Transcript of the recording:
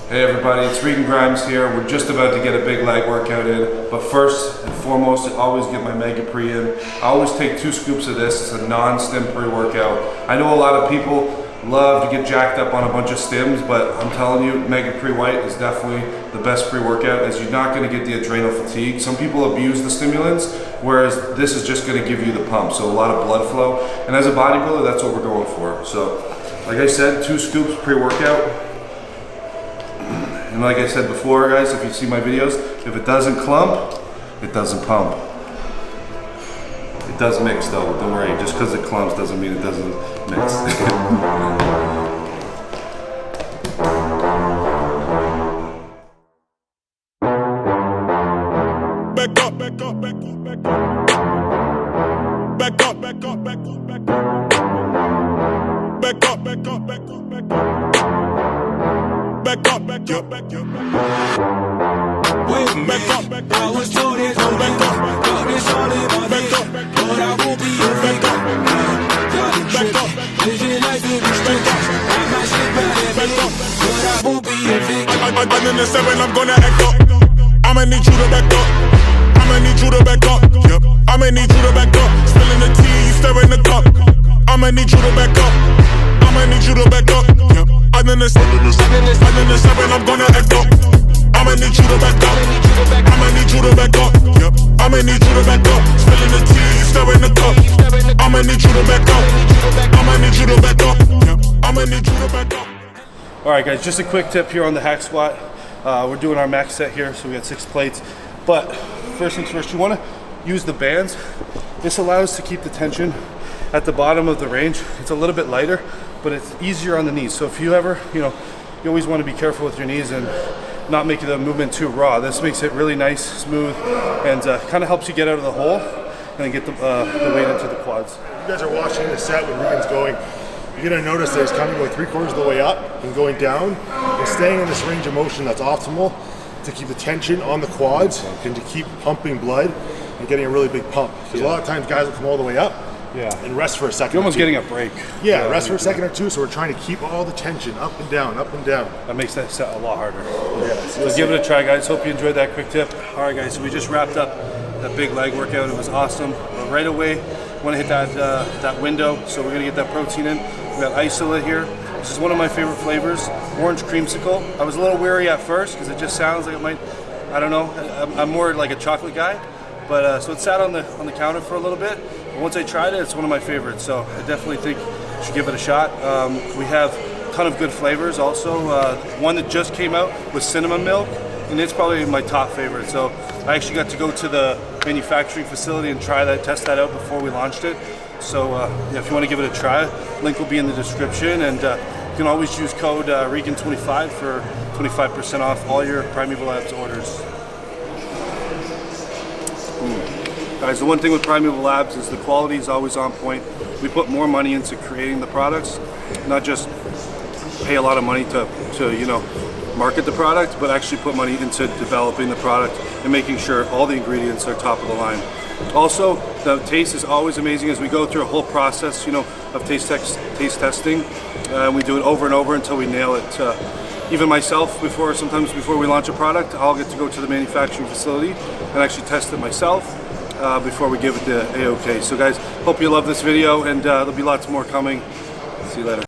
Hey everybody, it's Regan here. We're just about to get a big leg workout in, but first and foremost, I always get my Mega Pre in. I always take 2 scoops of this. It's a non-stim pre-workout. I know a lot of people love to get jacked up on a bunch of stims, but I'm telling you, Mega Pre White is definitely the best pre-workout, as you're not going to get the adrenal fatigue. Some people abuse the stimulants, whereas this is just going to give you the pump, so a lot of blood flow. And as a bodybuilder, that's what we're going for. So, like I said, 2 scoops pre-workout. And like I said before, guys, if you see my videos, if it doesn't clump, it doesn't pump. It does mix though, don't worry. Just because it clumps doesn't mean it doesn't mix. Back up, back up, back up, back up. Back up, back up, back up, back up. Back up, back up, back up, back up. Back up, back up, back up, back up. Wait a minute, I was told it don't back up. Got this all in my head, but I won't be a fake up. Got the trip, living life in respect. I might slip out every day, but I won't be a fake up. I'm in the 7, I'm gonna act up. I'ma need you to back up. I'ma need you to back up. Yep. I'ma need you to back up. Spilling the tea, you stirring the cup. I'ma need you to back up. I'ma need you to back up. Yep. I'm in the 7, I'm gonna act up. I'ma need you to back up. I'ma need you to back up. Yep. I'ma need you to back up. Spilling the tea, you stirring the cup. I'ma need you to back up. I'ma need you to back up. Yep. I'ma need you to back up. All right, guys, just a quick tip here on the hack squat. We're doing our max set here, so we got 6 plates. But first things first, you want to use the bands. This allows to keep the tension at the bottom of the range. It's a little bit lighter, but it's easier on the knees. So if you ever, you always want to be careful with your knees and not make the movement too raw. This makes it really nice, smooth, and kind of helps you get out of the hole and then get the weight into the quads. You guys are watching the set when Regan's going. You're gonna notice that he's kind of going 3/4 of the way up and going down and staying in this range of motion that's optimal to keep the tension on the quads and to keep pumping blood and getting a really big pump. Because a lot of times guys will come all the way up and rest for a second. You're almost getting a break. Yeah, rest for a second or two, so we're trying to keep all the tension up and down, up and down. That makes that set a lot harder. Yeah, So give it a try, guys. Hope you enjoyed that quick tip. All right, guys, so we just wrapped up that big leg workout. It was awesome. Right away, want to hit that window, so we're gonna get that protein in. We got isolate here. This is one of my favorite flavors, orange creamsicle. I was a little wary at first because it just sounds like it might, I don't know. I'm more like a chocolate guy, but so it sat on the counter for a little bit. But once I tried it, it's one of my favorites. So I definitely think you should give it a shot. We have a ton of good flavors. Also, one that just came out was cinnamon milk, and it's probably my top favorite. So I actually got to go to the manufacturing facility and test that out before we launched it. So yeah, if you want to give it a try, link will be in the description, and you can always use code Regan25 for 25% off all your Primeval Labs orders. Guys, the one thing with Primeval Labs is the quality is always on point. We put more money into creating the products, not just pay a lot of money to market the product, but actually put money into developing the product and making sure all the ingredients are top of the line. Also, the taste is always amazing as we go through a whole process, of taste testing. We do it over and over until we nail it. Even myself, sometimes before we launch a product, I'll get to go to the manufacturing facility and actually test it myself before we give it the A-OK. So guys, hope you love this video, and there'll be lots more coming. See you later.